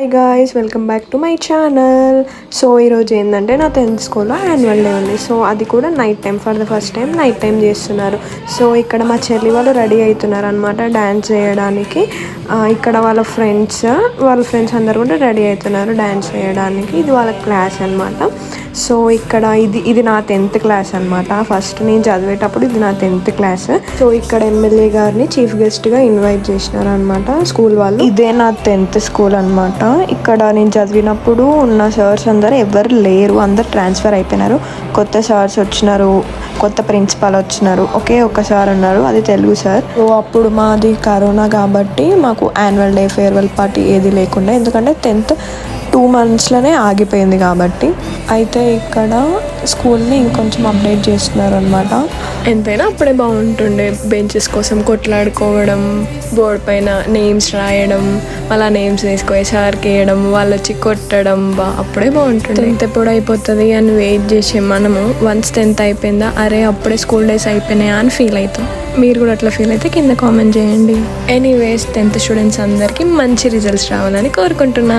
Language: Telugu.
Hi guys, welcome back to my channel. So ఈరోజు ఏంటంటే నా 10th స్కూల్లో యాన్యువల్ డే ఉంది. సో అది కూడా night time, for the first time night time చేస్తున్నారు. సో ఇక్కడ మా చెల్లి వాళ్ళు రెడీ అవుతున్నారు అనమాట డ్యాన్స్ చేయడానికి. ఇక్కడ వాళ్ళ ఫ్రెండ్స్ అందరు కూడా రెడీ అవుతున్నారు డ్యాన్స్ చేయడానికి. ఇది వాళ్ళ క్లాస్ అనమాట. సో ఇక్కడ ఇది నా 10th క్లాస్ అనమాట. ఫస్ట్ నేను చదివేటప్పుడు ఇది నా 10th క్లాస్. సో ఇక్కడ ఎమ్మెల్యే గారిని చీఫ్ గెస్ట్గా ఇన్వైట్ చేసినారు అనమాట స్కూల్ వాళ్ళు. ఇదే నా 10th స్కూల్ అనమాట. ఇక్కడ నేను చదివినప్పుడు ఉన్న సార్స్ అందరు ఎవరు లేరు, అందరు ట్రాన్స్ఫర్ అయిపోయినారు. కొత్త సార్స్ వచ్చినారు, కొత్త ప్రిన్సిపాల్ వచ్చినారు. ఒకే ఒక సార్ ఉన్నారు, అది తెలుగు సార్. సో అప్పుడు మాది కరోనా కాబట్టి మాకు యాన్యువల్ డే, ఫేర్వెల్ పార్టీ ఏది లేకుండా, ఎందుకంటే 10th 2 monthsలోనే ఆగిపోయింది కాబట్టి. అయితే ఇక్కడ స్కూల్ని ఇంకొంచెం అప్డేట్ చేస్తున్నారు అనమాట. ఎంతైనా అప్పుడే బాగుంటుండే. బెంచెస్ కోసం కొట్లాడుకోవడం, బోర్డు పైన నేమ్స్ రాయడం, అలా నేమ్స్ వేసుకొని సార్కి వేయడం, వాళ్ళు వచ్చి కొట్టడం, అప్పుడే బాగుంటుంది. 10th ఎప్పుడు అయిపోతుంది అని వెయిట్ చేసే మనము వన్స్ 10th అయిపోయిందా, అరే అప్పుడే స్కూల్ డేస్ అయిపోయినాయా అని ఫీల్ అవుతాం. మీరు కూడా అట్లా ఫీల్ అయితే కింద కామెంట్ చేయండి. ఎనీవేస్ 10th స్టూడెంట్స్ అందరికీ మంచి రిజల్ట్స్ రావాలని కోరుకుంటున్నాను.